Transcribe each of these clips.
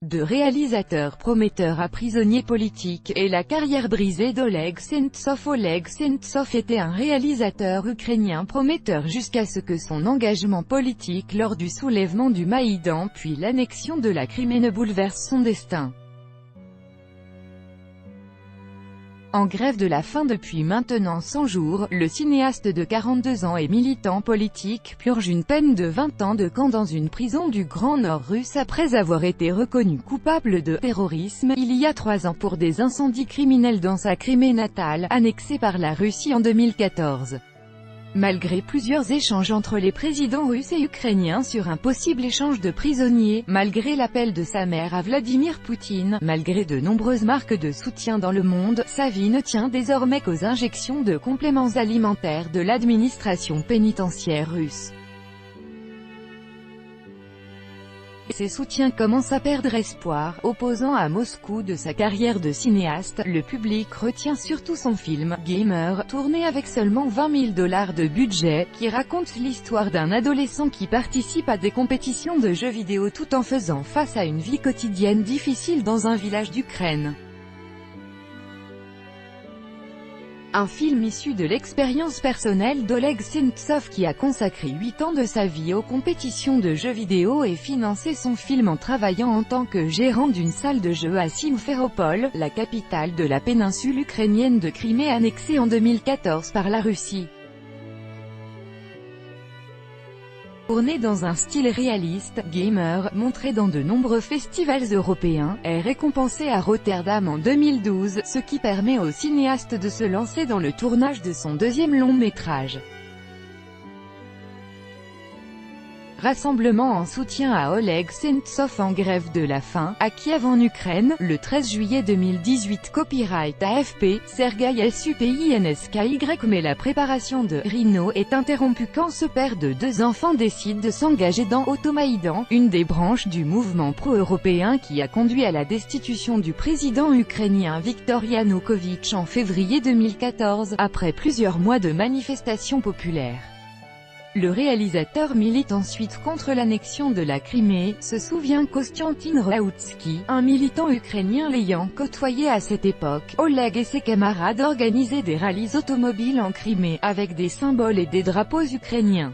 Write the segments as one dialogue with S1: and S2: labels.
S1: De réalisateur prometteur à prisonnier politique, et la carrière brisée d'Oleg Sentsov. Oleg Sentsov était un réalisateur ukrainien prometteur jusqu'à ce que son engagement politique lors du soulèvement du Maïdan puis l'annexion de la Crimée ne bouleverse son destin. En grève de la faim depuis maintenant 100 jours, le cinéaste de 42 ans et militant politique purge une peine de 20 ans de camp dans une prison du Grand Nord russe après avoir été reconnu coupable de terrorisme il y a 3 ans pour des incendies criminels dans sa Crimée natale, annexée par la Russie en 2014. Malgré plusieurs échanges entre les présidents russes et ukrainiens sur un possible échange de prisonniers, malgré l'appel de sa mère à Vladimir Poutine, malgré de nombreuses marques de soutien dans le monde, sa vie ne tient désormais qu'aux injections de compléments alimentaires de l'administration pénitentiaire russe. Ses soutiens commencent à perdre espoir. Opposant à Moscou de sa carrière de cinéaste, le public retient surtout son film « Gamer », tourné avec seulement $20 000 de budget, qui raconte l'histoire d'un adolescent qui participe à des compétitions de jeux vidéo tout en faisant face à une vie quotidienne difficile dans un village d'Ukraine. Un film issu de l'expérience personnelle d'Oleg Sentsov qui a consacré 8 ans de sa vie aux compétitions de jeux vidéo et financé son film en travaillant en tant que gérant d'une salle de jeux à Simferopol, la capitale de la péninsule ukrainienne de Crimée annexée en 2014 par la Russie. Tourné dans un style réaliste, Gamer, montré dans de nombreux festivals européens, est récompensé à Rotterdam en 2012, ce qui permet au cinéaste de se lancer dans le tournage de son deuxième long métrage. Rassemblement en soutien à Oleg Sentsov en grève de la faim, à Kiev en Ukraine, le 13 juillet 2018. Copyright AFP, Sergueï Supinski. Mais la préparation de Rino est interrompue quand ce père de 2 enfants décide de s'engager dans Automaïdan, une des branches du mouvement pro-européen qui a conduit à la destitution du président ukrainien Viktor Yanukovych en février 2014, après plusieurs mois de manifestations populaires. Le réalisateur milite ensuite contre l'annexion de la Crimée, se souvient Kostiantin Raoutsky, un militant ukrainien l'ayant côtoyé à cette époque. Oleg et ses camarades organisaient des rallyes automobiles en Crimée, avec des symboles et des drapeaux ukrainiens.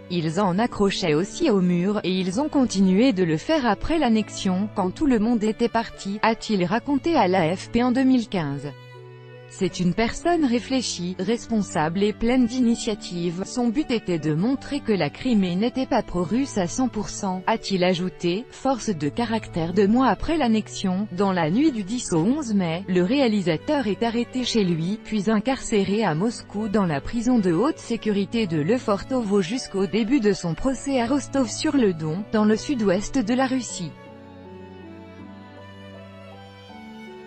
S1: Ils en accrochaient aussi au mur, et ils ont continué de le faire après l'annexion, quand tout le monde était parti, a-t-il raconté à l'AFP en 2015. C'est une personne réfléchie, responsable et pleine d'initiative. Son but était de montrer que la Crimée n'était pas pro-russe à 100%, a-t-il ajouté. Force de caractère. 2 mois après l'annexion, dans la nuit du 10 au 11 mai, le réalisateur est arrêté chez lui, puis incarcéré à Moscou dans la prison de haute sécurité de Lefortovo jusqu'au début de son procès à Rostov-sur-le-Don, dans le sud-ouest de la Russie.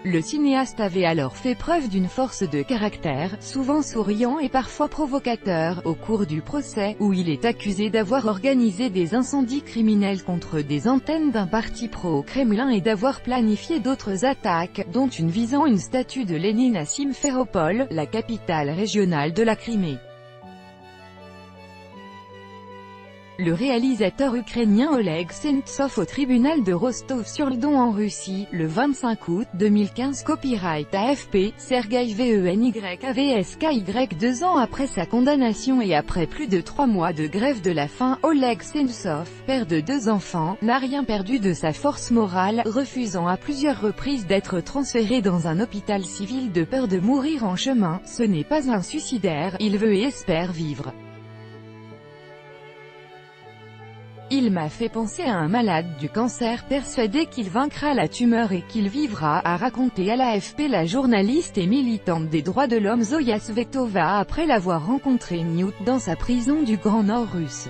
S1: Le cinéaste avait alors fait preuve d'une force de caractère, souvent souriant et parfois provocateur, au cours du procès, où il est accusé d'avoir organisé des incendies criminels contre des antennes d'un parti pro-Kremlin et d'avoir planifié d'autres attaques, dont une visant une statue de Lénine à Simferopol, la capitale régionale de la Crimée. Le réalisateur ukrainien Oleg Sentsov au tribunal de Rostov-sur-le-Don en Russie, le 25 août 2015. Copyright AFP, Sergueï Venykavsky. 2 ans après sa condamnation et après plus de 3 mois de grève de la faim, Oleg Sentsov, père de 2 enfants, n'a rien perdu de sa force morale, refusant à plusieurs reprises d'être transféré dans un hôpital civil de peur de mourir en chemin. Ce n'est pas un suicidaire, il veut et espère vivre. Il m'a fait penser à un malade du cancer persuadé qu'il vaincra la tumeur et qu'il vivra, a raconté à l'AFP la journaliste et militante des droits de l'homme Zoya Svetova après l'avoir rencontré Newt dans sa prison du Grand Nord russe.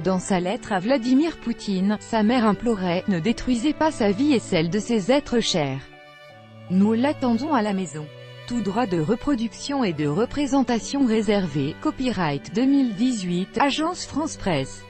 S1: Dans sa lettre à Vladimir Poutine, sa mère implorait « Ne détruisez pas sa vie et celle de ses êtres chers. Nous l'attendons à la maison. » Tout droit de reproduction et de représentation réservé. Copyright 2018, Agence France Presse.